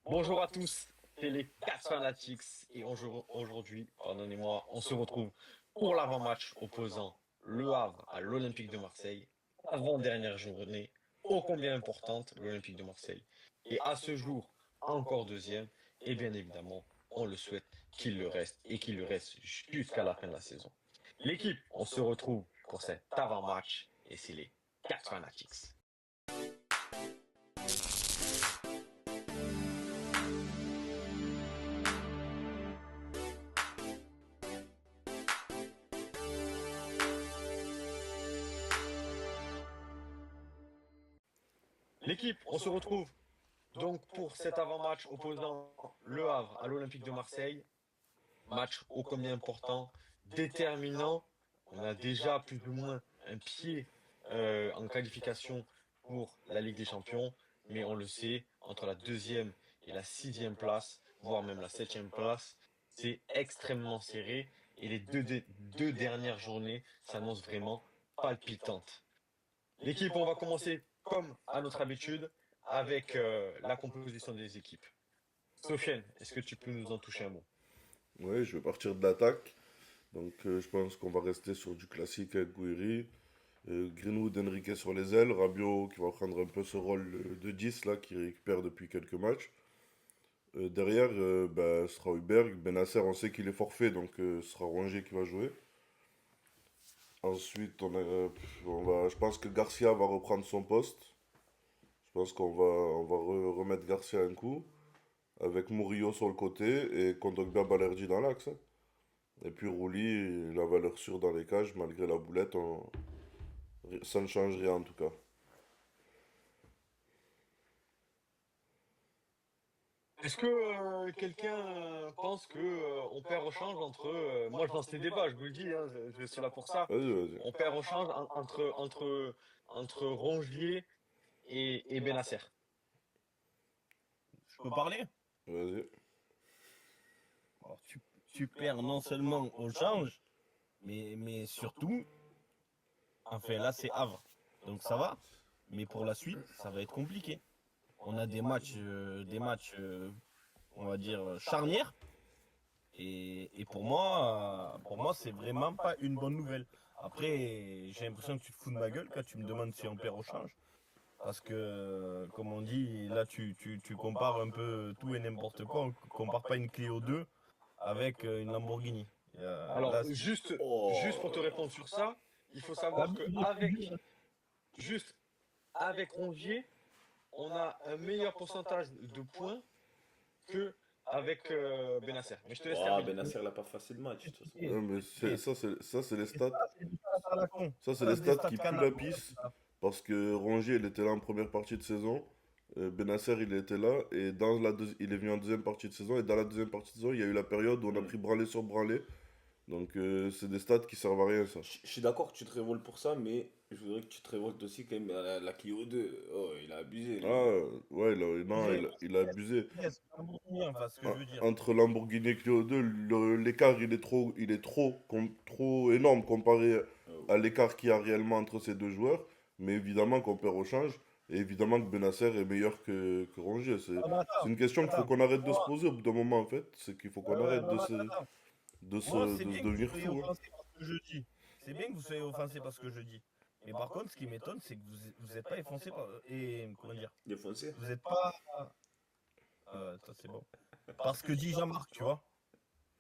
Bonjour à tous, c'est les 4 Fanatics et aujourd'hui, pardonnez-moi, on se retrouve pour l'avant-match opposant Le Havre à l'Olympique de Marseille, avant-dernière journée, ô combien importante, l'Olympique de Marseille. Et à ce jour, encore deuxième, et bien évidemment, on le souhaite qu'il le reste et qu'il le reste jusqu'à la fin de la saison. L'équipe, on se retrouve pour cet avant-match et c'est les 4 Fanatics. L'équipe, on se retrouve donc pour cet avant-match opposant Le Havre à l'Olympique de Marseille, match ô combien important, déterminant. On a déjà plus ou moins un pied en qualification pour la Ligue des Champions, mais on le sait, entre la deuxième et la sixième place, voire même la septième place, c'est extrêmement serré et les deux dernières journées s'annoncent vraiment palpitantes. L'équipe, on va commencer comme à notre habitude avec la composition des équipes. Sofiane, est-ce que tu peux nous en toucher un mot? Ouais, je vais partir de l'attaque. Donc, je pense qu'on va rester sur du classique avec Gouiri. Greenwood, Enrique sur les ailes. Rabiot qui va prendre un peu ce rôle de 10 là, qui récupère depuis quelques matchs. Derrière, ce sera Huyberg. Benasser, on sait qu'il est forfait, donc ce sera Rongier qui va jouer. Ensuite, je pense que Garcia va reprendre son poste. Je pense qu'on va remettre Garcia un coup. Avec Murillo sur le côté et Kondogbia Balerdi dans l'axe, hein. Et puis Rouli, la valeur sûre dans les cages, malgré la boulette, ça ne change rien en tout cas. Est-ce que quelqu'un pense que on perd au change entre moi je lance les débats, je vous le dis, hein, je suis là pour ça. Vas-y, vas-y. On perd au change entre Rongier et Benasser. Je peux parler? Vas-y. Alors, tu perds non seulement au change, mais surtout, enfin là c'est Havre. Donc ça va, mais pour la suite, ça va être compliqué. On a des matchs, on va dire, charnières. Et pour moi, c'est vraiment pas une bonne nouvelle. Après, j'ai l'impression que tu te fous de ma gueule quand tu me demandes si on perd au change. Parce que, comme on dit, là, tu compares un peu tout et n'importe quoi. On ne compare pas une Clio 2 avec une Lamborghini. Alors Là, juste pour te répondre sur ça, il faut savoir que juste avec Rongier, on a un meilleur pourcentage de points que avec Benasser. Mais je te laisse Oh, terminer. Benasser l'a pas fait de match, de toute façon. Ouais, mais ça, c'est les stats. c'est des stats à la con. Ça, c'est Ça, les c'est des stats stats qui puent canards. la pisse. Parce que Rongier, il était là en première partie de saison. Benasser, il était là. Et il est venu en deuxième partie de saison. Et dans la deuxième partie de saison, il y a eu la période où on a Hmm. pris branlé sur branlé. Donc, c'est des stats qui servent à rien, ça. Je suis d'accord que tu te révoltes pour ça, mais je voudrais que tu te révoltes aussi quand même à la Clio 2. Oh, il a abusé, Ah, lui. ouais, non, il a abusé. Yes, Lamborghini, enfin, ce que je veux dire. Entre Lamborghini et Clio 2, l'écart il est trop énorme comparé Oh. à l'écart qu'il y a réellement entre ces deux joueurs. Mais évidemment qu'on perd au change. Et évidemment que Benasser est meilleur que Rongier. Ah, mais C'est attends, une question qu'il faut attends. qu'on arrête de se Moi, poser au bout d'un moment en fait. C'est qu'il faut qu'on arrête non, mais attends. Moi, c'est de se bien que vous devenir soyez fou, hein. offensé par ce que je dis. C'est bien que vous soyez offensé par ce que je dis. Mais par contre, ce qui m'étonne, c'est que vous n'êtes pas offensé par. Et comment dire? Défoncé. Vous n'êtes pas. Ça, c'est bon. Parce que dit Jean-Marc, tu vois.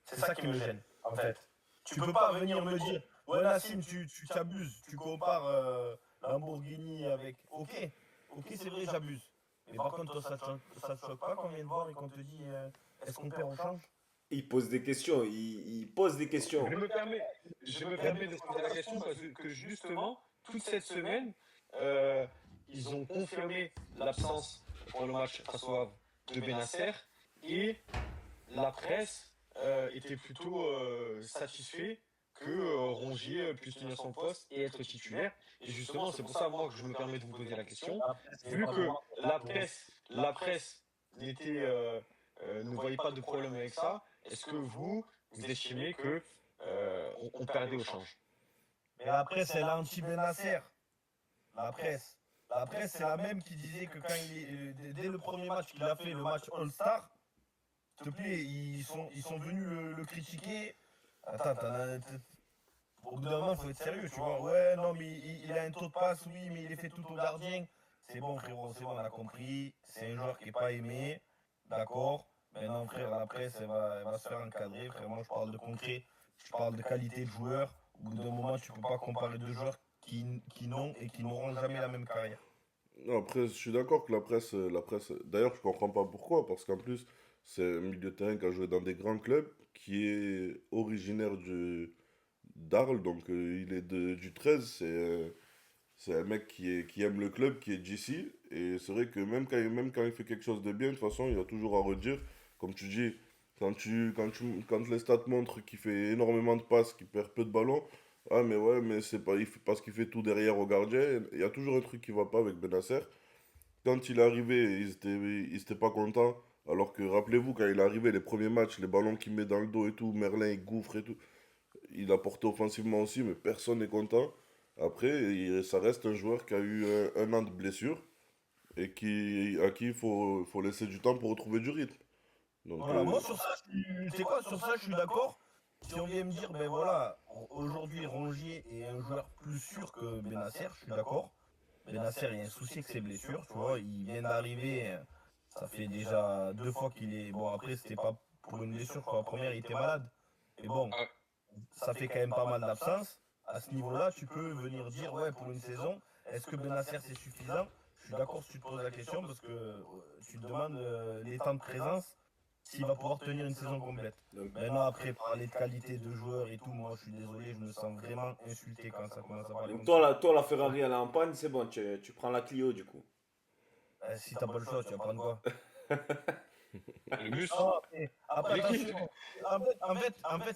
C'est ça qui me gêne, en fait. Tu peux pas venir me dire, ouais, Nassim, tu t'abuses. Tu compares Lamborghini avec. Ok, ok, c'est vrai, j'abuse. Mais par contre, toi, ça te choque pas qu'on vienne voir et qu'on te dit, est-ce qu'on perd au change? Il pose des questions, il pose des questions. Je me permets, je me permets de poser la question parce que justement, toute cette semaine, euh, ils ont confirmé l'absence pour le match face au Havre de Benasser et la presse était plutôt satisfait que Rongier puisse tenir son poste et être titulaire. Et justement, c'est pour ça moi que je me permets de vous poser la question. Après, c'est Vu pas que droit. la presse ne voyait pas de problème avec ça, est-ce que vous estimez que on perdait au change? Mais après, c'est l'anti-Benasser. La presse. La presse, c'est la même qui disait que quand dès le premier match qu'il a fait, le match All-Star, s'il te plaît, ils sont venus le critiquer. Attends, au bout d'un moment, il faut être sérieux, tu vois. Ouais, non, mais il a un taux de passe, oui, mais il est fait tout au gardien. C'est bon, frérot, c'est bon, on a compris. C'est un joueur qui n'est pas aimé. D'accord. Maintenant, frère, la presse, elle va se faire encadrer. Frère, moi, je parle de concret. Je parle de qualité de joueur. Au bout d'un moment, tu ne peux pas comparer deux joueurs qui n'ont et qui n'auront jamais la même carrière. Non, après, je suis d'accord que la presse, d'ailleurs, je comprends pas pourquoi, parce qu'en plus, c'est un milieu de terrain qui a joué dans des grands clubs, qui est originaire d'Arles, donc il est du 13, c'est un mec qui aime le club, qui est d'ici, et c'est vrai que même quand il fait quelque chose de bien, de toute façon, il y a toujours à redire, comme tu dis, quand les stats montrent qu'il fait énormément de passes, qu'il perd peu de ballons, ah mais ouais, mais c'est pas, parce qu'il fait tout derrière au gardien, il y a toujours un truc qui va pas avec Benacer. Quand il est arrivé, ils étaient pas contents. Alors que rappelez-vous, quand il est arrivé, les premiers matchs, les ballons qu'il met dans le dos et tout, Merlin il gouffre et tout. Il a porté offensivement aussi, mais personne n'est content. Après, ça reste un joueur qui a eu un an de blessure et à qui il faut laisser du temps pour retrouver du rythme. Donc, Voilà, moi sur ça, tu sais quoi, sur ça, je suis d'accord. Si on vient me dire, ben voilà, aujourd'hui Rongier est un joueur plus sûr que Benacer, je suis d'accord. Benacer, il y a un souci avec ses blessures, tu vois, il vient d'arriver, ça fait déjà 2 fois qu'il est. Bon, après, c'était pas pour une blessure, je crois, la première, il était malade. Mais bon, Ouais. ça fait quand même pas mal d'absence. À ce niveau-là, tu peux venir dire, ouais, pour une saison, est-ce que Benacer c'est suffisant? Je suis d'accord si tu te poses la question parce que tu te demandes les temps de présence, s'il va pouvoir tenir une saison complète. Donc, Maintenant, après, parler de qualité de joueur et tout, moi je suis désolé, je me sens vraiment insulté quand ça commence à parler donc comme ça. toi, la Ferrari, elle est en panne, c'est bon, tu prends la Clio du coup. Si t'as pas le choix, tu vas prendre quoi? Le bus, Non, après, l'équipe. attention. En fait,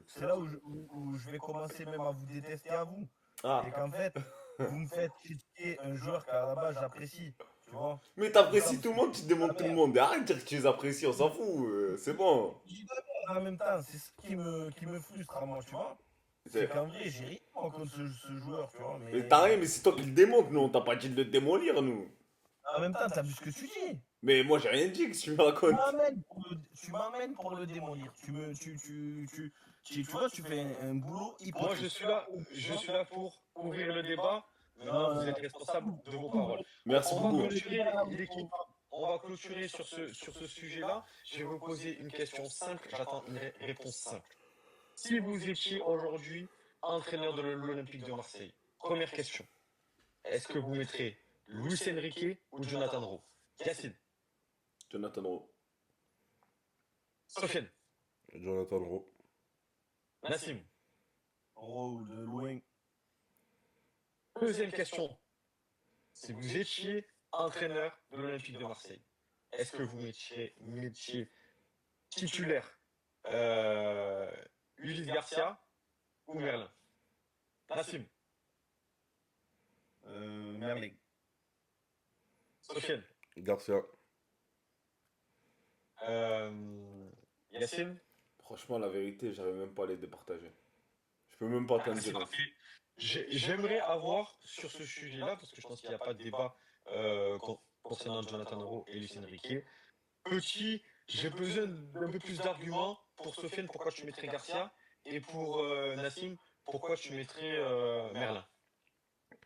c'est là où je vais commencer même à vous détester à vous. Ah, C'est qu'en fait, vous me faites critiquer un joueur qu'à la base j'apprécie. Tu vois? mais Tout ça t'apprécies parce tout le que monde, tu je dis de la démontes tout le merde. monde. Arrête de dire que tu les apprécies, on s'en fout, c'est bon. Je dis de la merde en même temps. C'est ça qui me frustre à moi, tu vois? C'est C'est- qu'en vrai, j'ai rien contre ce joueur, tu vois. Mais t'as rien, Mais mais c'est toi qui le démontes, nous, on t'a pas dit de le démolir, nous. en même temps, t'as vu ce que tu dis. Mais moi, j'ai rien dit, que tu me Tu racontes. m'amènes pour le démolir. Tu vois, tu fais un boulot Moi, je hypocrite. suis là, je suis là pour ouvrir le débat. Maintenant, Non, vous non, êtes non. responsable de vos paroles. Merci On va beaucoup. clôturer l'équipe. On va clôturer sur ce sujet-là. Je vais vous poser une question simple. J'attends une réponse simple. Si vous étiez aujourd'hui entraîneur de l'Olympique de Marseille, première question. Est-ce que vous mettrez Luis Enrique ou Jonathan Rowe? Yacine, Jonathan Rowe. Sofiane, Jonathan Rowe. Nassim. Oh, de loin. Deuxième question. Si vous étiez entraîneur de l'Olympique de Marseille, est-ce que vous mettiez titulaire euh, Ulysse Garcia ou Merlin? Nassim, Merlin. Sofiane, Garcia. Yacine. Franchement, la vérité, j'arrive même pas à les départager. Je peux même pas t'en C'est dire un. parfait. J'aimerais avoir sur ce sujet-là, parce que je pense qu'il n'y a pas de débat concernant Jonathan Rowe et Luis Enrique. Petit, j'ai besoin d'un peu plus d'arguments pour Sofiane, pourquoi tu mettrais Garcia, et pour Nassim, pourquoi tu mettrais Merlin.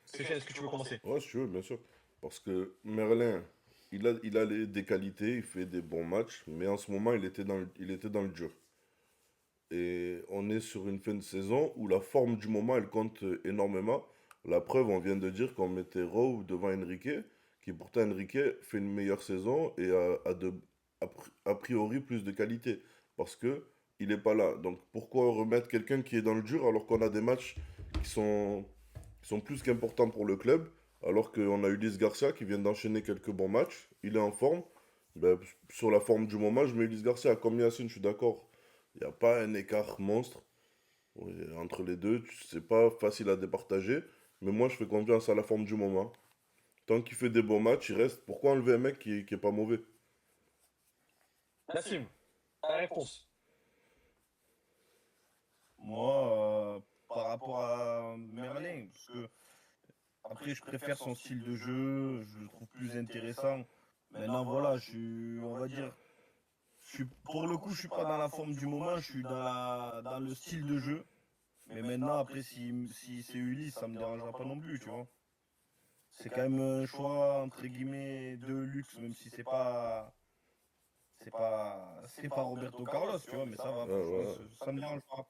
Sofiane, est-ce que tu veux commencer? Ouais, si tu veux, bien sûr. Parce que Merlin, il a des qualités, il fait des bons matchs, mais en ce moment, il était dans le dur. Et on est sur une fin de saison où la forme du moment, elle compte énormément. La preuve, on vient de dire qu'on mettait Rowe devant Enrique, qui pourtant Enrique fait une meilleure saison et a priori plus de qualité. Parce que il n'est pas là. Donc pourquoi remettre quelqu'un qui est dans le dur alors qu'on a des matchs qui sont plus qu'importants pour le club, alors qu'on a Ulysse Garcia qui vient d'enchaîner quelques bons matchs, il est en forme. Ben, sur la forme du moment, je mets Ulysse Garcia. Comme Yacine, je suis d'accord. Il n'y a pas un écart monstre entre les deux. C'est pas facile à départager. Mais moi, je fais confiance à la forme du moment. Tant qu'il fait des bons matchs, il reste. Pourquoi enlever un mec qui est pas mauvais? Nassim, ta réponse. Moi, par rapport à Merlin, parce que Après, je préfère son style de jeu, je le trouve plus intéressant. Maintenant, voilà, on va dire, pour le coup, je suis pas dans la forme du moment, je suis dans le style de jeu. Mais maintenant, après, si c'est Ulysse, ça me dérangera pas non plus, tu vois. C'est quand même un choix, entre guillemets, de luxe, même si c'est pas Roberto Carlos, tu vois, mais ça va, Ouais, franchement, ouais. ça me dérange pas.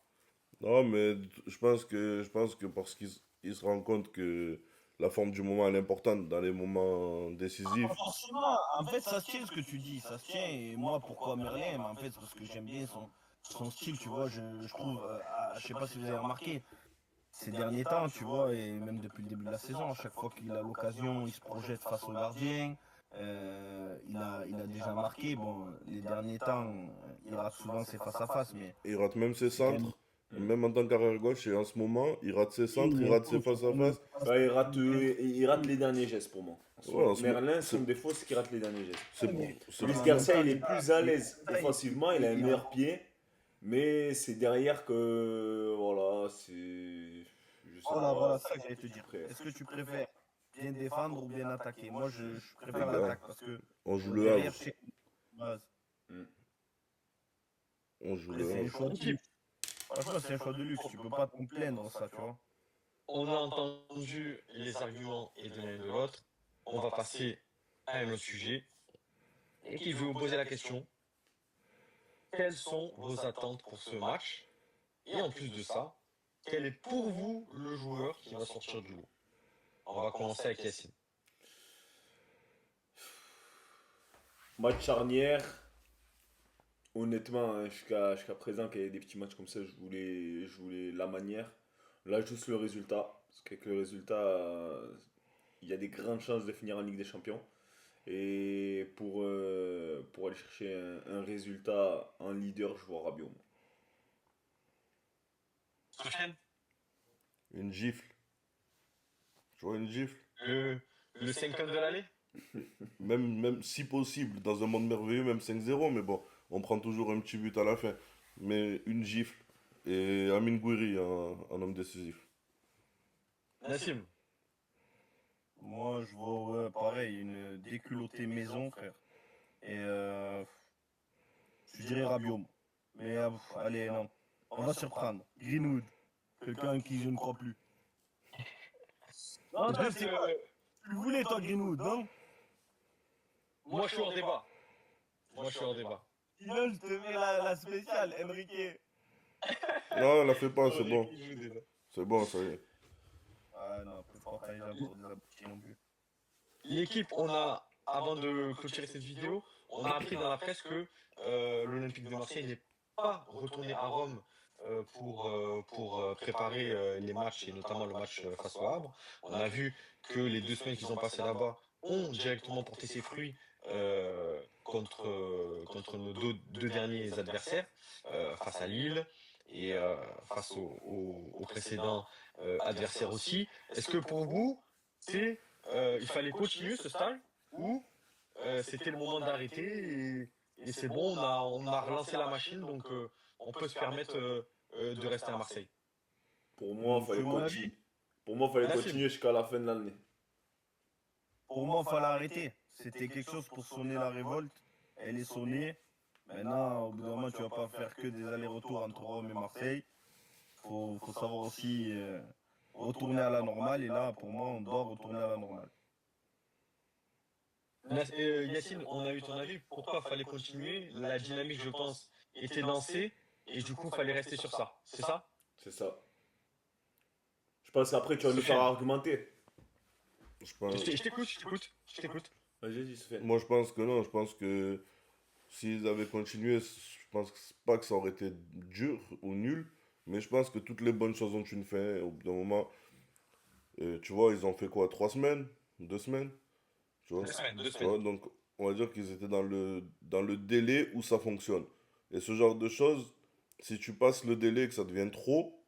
Non, mais je pense que parce qu'il se rend compte que la forme du moment elle est importante dans les moments Pas décisifs. forcément. En fait, ça se tient ce que tu dis, ça se tient. Et moi, pourquoi Merlin? Mais en fait, c'est parce que j'aime bien son style, tu vois. Je trouve, je sais pas si vous avez remarqué, ces derniers temps, tu vois, et même depuis le début de la saison, à chaque fois qu'il a l'occasion, il se projette face au gardien. Il a déjà marqué. Bon, les derniers temps, il rate souvent ses face-à-face, mais Il rate même ses c'est quand même. centres, même en tant qu'arrière gauche, et en ce moment, il rate ses Et centres, il il est rate ses bon sur son face-à-face. Ouais, il rate les derniers gestes pour moi. Ouais, Merlin, son c'est défaut, c'est qu'il rate les derniers gestes. c'est Ouais, bon. mais C'est Luis en bon. même Garcia, temps, il est les gars, plus à l'aise offensivement, il a un il a meilleur pied, mais c'est derrière que, voilà, c'est, je sais voilà, pas. voilà, ça que j'allais te dire. Après, Est-ce que tu préfères bien défendre ou bien attaquer? Moi, je Les préfère gars, l'attaque parce que on joue le derrière, Havre. je sais que base. hmm. On joue Après, le c'est un Havre. choix de luxe. Franchement, c'est un choix de luxe. Tu peux pas te plaindre, ça, tu vois. On a entendu les arguments et de l'un et de l'autre. On va passer à un autre sujet. Et qui veut vous poser la question, quelles sont vos attentes pour ce match? Et en plus de ça, quel est pour vous le joueur qui va sortir du lot? On va commencer avec Yacine. Match charnière, honnêtement, hein, jusqu'à présent, qu'il y ait des petits matchs comme ça, je voulais la manière. Là, juste le résultat, parce qu'avec le résultat, il y a des grandes chances de finir en Ligue des Champions. Et pour aller chercher un résultat en leader, je vois Rabiot. Sofiane, Une gifle. Tu vois, une gifle. le, le 50 de l'année? Même si possible, dans un monde merveilleux, même 5-0, mais bon, on prend toujours un petit but à la fin. Mais une gifle. Et Amine Gouiri, un homme décisif. Nassim, Moi, je vois, ouais, pareil, une déculottée maison, frère. Et je dirais Rabiot. Mais allez, non. On va surprendre. Greenwood. Quelqu'un en qui je ne crois plus. Non, non, juste, c'est quoi? Tu le voulais, toi, Greenwood, non? moi je suis hors débat. Moi je suis hors débat. Sinon, je te mets la spéciale, Enrique. Non, la fait pas, c'est Faudrait bon. qu'il joue déjà. C'est bon, ça y est. Ah non, faut pas parler pour des abrutis non plus. L'équipe, on a, avant de clôturer cette vidéo, on a appris dans la presse que l'Olympique de Marseille n'est pas retourné à Rome pour préparer les matchs et notamment le match face au Havre. On a vu que les 2 semaines qu'ils ont passées là-bas ont directement porté ses fruits contre nos deux derniers adversaires, face à Lille et face aux précédents adversaires aussi. Est-ce que pour vous, c'est il fallait continuer ce stage ou c'était le moment d'arrêter et c'est bon, on a relancé la machine, donc on peut se permettre de rester à Marseille. Pour moi, il Tu fallait veux mon avis? continuer. Pour moi, il fallait Nassim, continuer jusqu'à la fin de l'année. Pour moi, il fallait arrêter. C'était quelque chose pour sonner la révolte. Elle est sonnée. Maintenant, au bout d'un moment, tu vas pas faire que des allers-retours entre Rome et Marseille. Faut savoir aussi retourner à la normale. Et là, pour moi, on doit retourner à la normale. Yacine, on a eu ton avis. Pourquoi fallait continuer? La dynamique, je pense, était lancée et du coup, fallait rester sur ça. C'est ça? C'est ça. Je pense qu'après, tu vas nous faire Sofiane, argumenter. Je pense, je t'écoute, je t'écoute, je t'écoute. Vas-y, Sofiane. moi, je pense que non. Je pense que s'ils avaient continué, je pense pas que ça aurait été dur ou nul. Mais je pense que toutes les bonnes choses ont une fin. Au bout d'un moment, tu vois, ils ont fait quoi? 3 semaines? 2 semaines? Tu vois? 2 semaines, deux Tu vois, semaines. donc on va dire qu'ils étaient dans le délai où ça fonctionne. Et ce genre de choses, si tu passes le délai et que ça devient trop,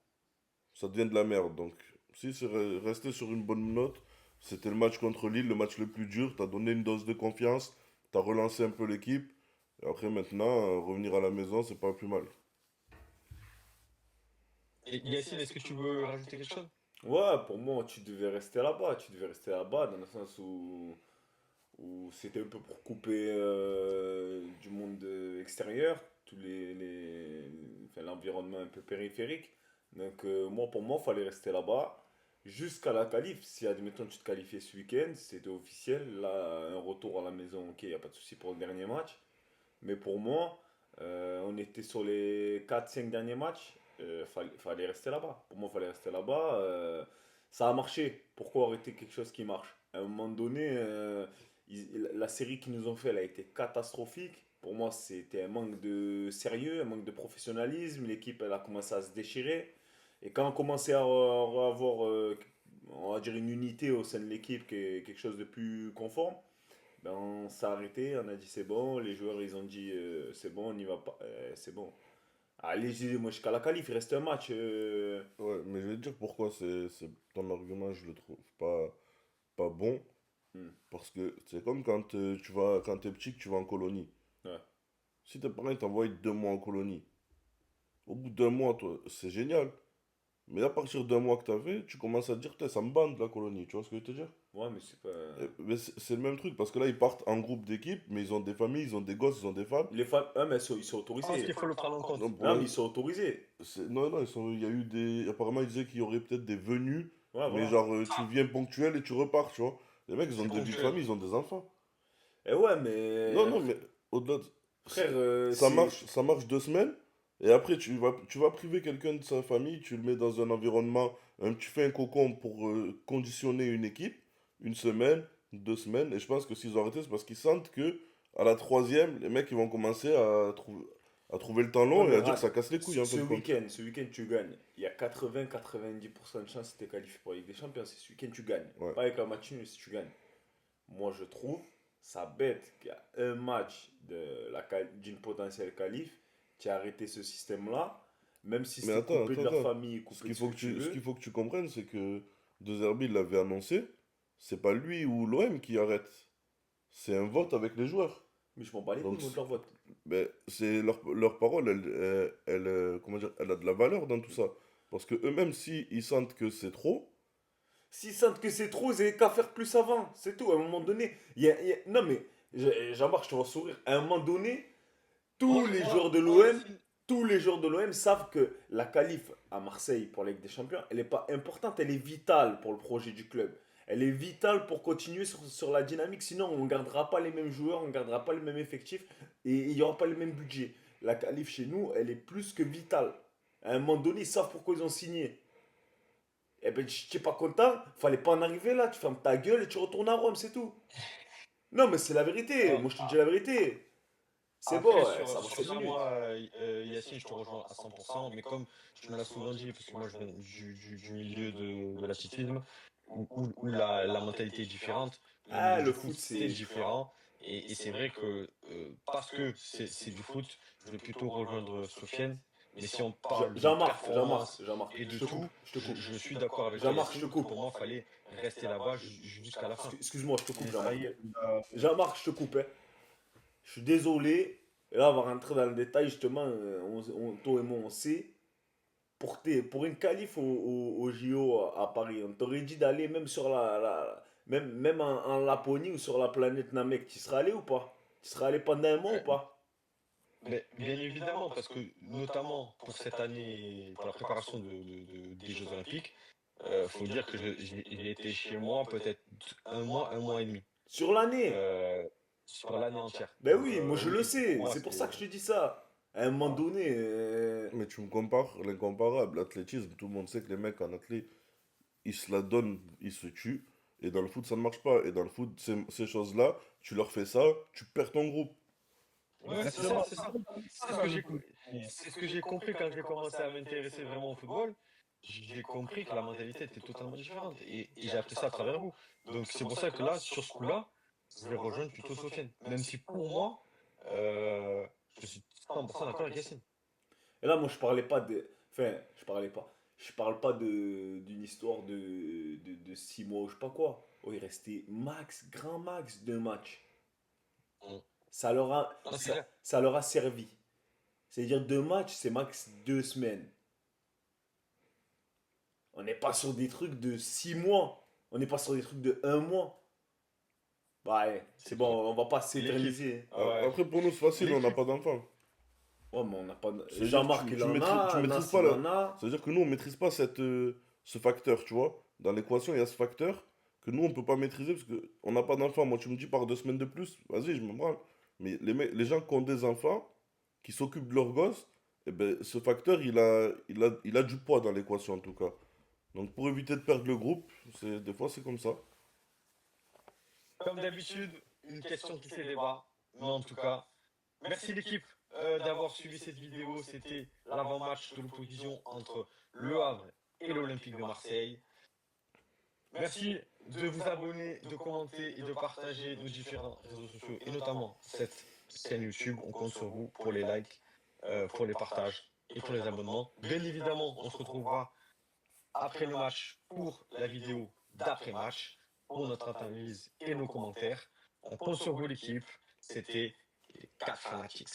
ça devient de la merde. Donc si c'est resté sur une bonne note, c'était le match contre Lille, le match le plus dur, t'as donné une dose de confiance, t'as relancé un peu l'équipe, et après maintenant, revenir à la maison, c'est pas plus mal. Et Yacine, est-ce que tu veux rajouter quelque chose? Ouais, pour moi, tu devais rester là-bas. Tu devais rester là-bas dans le sens où c'était un peu pour couper du monde extérieur, enfin, l'environnement un peu périphérique. Donc, moi, pour moi, il fallait rester là-bas jusqu'à la qualif. Si, admettons, tu te qualifiais ce week-end, c'était officiel. Là, un retour à la maison, ok, il n'y a pas de souci pour le dernier match. Mais pour moi, on était sur les 4 5 derniers matchs. Fallait rester là-bas. Pour moi, il fallait rester là-bas. Ça a marché. Pourquoi arrêter quelque chose qui marche? À un moment donné, la série qu'ils nous ont fait, elle a été catastrophique. Pour moi, c'était un manque de sérieux, un manque de professionnalisme. L'équipe, elle a commencé à se déchirer. Et quand on commençait à avoir, on va dire, une unité au sein de l'équipe, quelque chose de plus conforme, ben, on s'est arrêté, on a dit c'est bon, les joueurs ils ont dit c'est bon, on n'y va pas, c'est bon. Allez, moi jusqu'à la qualif, il reste un match. Ouais, mais je vais te dire pourquoi ton argument, je le trouve pas bon. Hmm, Parce que c'est comme quand t'es petit, que tu vas en colonie. ouais. Si tes parents ils t'envoient 2 mois en colonie, au bout d'1 mois, toi, c'est génial. Mais à partir d'1 mois que t'as fait, tu commences à te dire, putain, ça me bande la colonie. Tu vois ce que je veux te dire? Ouais, mais c'est pas. Mais c'est le même truc, parce que là, ils partent en groupe d'équipe, mais ils ont des familles, ils ont des gosses, ils ont des femmes. Les femmes, ah, mais ils sont Je pense autorisés. qu'il faut le prendre en compte. Non, Non, mais ils sont autorisés. non, non, il y a eu des. Apparemment, ils disaient qu'il y aurait peut-être des venues, Ouais, mais voilà. genre, tu viens ponctuel et tu repars, tu vois. Les mecs, ils ont C'est des vies de ponctuel. famille, ils ont des enfants. Et ouais, Non, mais. non, mais au-delà de... Frère, c'est. ça marche 2 semaines, et après, tu vas priver quelqu'un de sa famille, tu le mets dans un environnement, tu fais un cocon pour conditionner une équipe, 1 semaine, 2 semaines, et je pense que s'ils ont arrêté, c'est parce qu'ils sentent que à la troisième, les mecs, ils vont commencer à trouver le temps Ouais, long et mais à dire que regarde, ça casse les couilles, en fin de compte. ce week-end, tu gagnes. Il y a 80-90% de chances de te qualifier pour la Ligue des Champions. C'est ce week-end, tu gagnes. Ouais. Pas avec un match nul si tu gagnes. Moi, je trouve ça bête qu'il y a un match d'une potentielle qualif qui a arrêté ce système-là, même si Mais c'était attends, coupé de attends, leur attends. famille, coupé de ce que tu Ce veux. qu'il faut que tu comprennes, c'est que De Zerbi l'avait annoncé, c'est pas lui ou l'OM qui arrête. C'est un vote avec les joueurs. Mais je m'en bats les couilles, Donc, moi, de leur vote. ben, c'est leur parole, comment dire, elle a de la valeur dans tout ça. Parce que eux-mêmes, si ils sentent que c'est trop, S'ils sentent que c'est trop, ils n'avaient qu'à faire plus avant. C'est tout. À un moment donné, non mais, Jean-Marc, je te vois sourire. À un moment donné, tous les joueurs de Moi, l'OM, tous les joueurs de l'OM savent que la qualif à Marseille pour la Ligue des Champions, elle n'est pas importante, elle est vitale pour le projet du club. Elle est vitale pour continuer sur la dynamique, sinon on ne gardera pas les mêmes joueurs, on ne gardera pas le même effectif et il n'y aura pas le même budget. La qualif chez nous, elle est plus que vitale. À un moment donné, ils savent pourquoi ils ont signé. Eh ben, tu n'es pas content, fallait pas en arriver là, tu fermes ta gueule et tu retournes à Rome, c'est tout. Non, mais c'est la vérité, euh, moi je te dis la vérité. C'est bon, après, ouais, ça va sur 7 ça, minutes. moi, Yacine, je te rejoins à 100%, mais comme tu me l'as souvent dit, parce que moi, je viens du milieu de l'athlétisme, où la mentalité est différente, le Ah, milieu le du foot, foot, c'est c'est. différent, et c'est vrai que, parce que c'est du foot, je vais plutôt rejoindre Sofiane, mais si on parle de Jean-Marc, Jean-Marc, performance Jean-Marc, et de je te coupe, tout, je te coupe. je suis d'accord avec toi, Jean-Marc, je te Yacine, coupe. pour moi, il fallait rester là-bas jusqu'à la fin. Excuse-moi, je te coupe, Mais ça Jean-Marc. y est, là, Jean-Marc, je te coupe, hein. Je suis désolé. Et là, on va rentrer dans le détail, justement. Toi et moi, on sait. Pour une qualif au JO à Paris, on t'aurait dit d'aller même sur même en Laponie ou sur la planète Namek. Tu serais allé ou pas? Tu serais allé pendant un mois ou pas? Mais bien évidemment, parce que notamment pour cette année, pour la préparation des Jeux Olympiques, faut dire que j'ai été chez moi peut-être un mois et demi, Sur l'année. euh, sur l'année entière. Ben Donc oui, moi je le oui, pour sais. moi C'est pour ça c'est que je te dis ça. À un moment voilà. donné. mais tu me compares l'incomparable. L'athlétisme, tout le monde sait que les mecs en athlète, ils se la donnent, ils se tuent. Et dans le foot, ça ne marche pas. Et dans le foot, ces choses-là, tu leur fais ça, tu perds ton groupe. Ouais, c'est ça, exactement. c'est ça. C'est ce Ça, que le j'ai, foot. c'est ce que j'ai compris quand j'ai commencé à m'intéresser vraiment au football. J'ai compris que la mentalité était totalement différente et j'ai appris ça à travers vous. Donc c'est pour ça que là, sur ce coup-là, je vais rejoindre plutôt Sofiane. Même si pour moi, euh, je suis 100% d'accord avec Yacine. Et là, moi je parlais pas de. Enfin, je parlais pas. Je parle pas d'une histoire de 6 mois ou je sais pas quoi. Oh, il restait max, grand max 2 matchs. Mm. Non, c'est clair. Ça leur a servi. C'est-à-dire 2 matchs, c'est max 2 semaines. On n'est pas sur des trucs de 6 mois. On n'est pas sur des trucs de 1 mois. Bah, ouais, c'est bon, on va pas s'éterniser. Ah ouais. Après, pour nous, c'est facile, on n'a L'équipe. pas d'enfants. Ouais, mais on n'a pas. C'est-à-dire Jean-Marc, que il tu en maîtrises, tu a. maîtrises Nas, pas il là. en a. C'est-à-dire que nous, on maîtrise pas ce facteur, tu vois. Dans l'équation, il y a ce facteur que nous, on peut pas maîtriser parce qu'on n'a pas d'enfants. Moi, tu me dis par 2 semaines de plus, vas-y, je me branle. Mais les gens qui ont des enfants, qui s'occupent de leurs gosses, eh ben, ce facteur, il a du poids dans l'équation, en tout cas. Donc, pour éviter de perdre le groupe, des fois, c'est comme ça. Comme d'habitude, une question qui fait débat. Mais en tout cas, merci l'équipe d'avoir suivi cette vidéo. C'était l'avant-match de l'opposition entre Le Havre et l'Olympique de Marseille. Merci de vous abonner, de commenter et de partager nos différents réseaux sociaux et notamment cette chaîne YouTube. On compte sur vous pour les likes, pour les partages et pour les abonnements. Bien évidemment, on se retrouvera après le match pour la vidéo d'après-match, pour notre analyse et nos commentaires. On compte sur vous l'équipe. C'était les 4 Fanatics.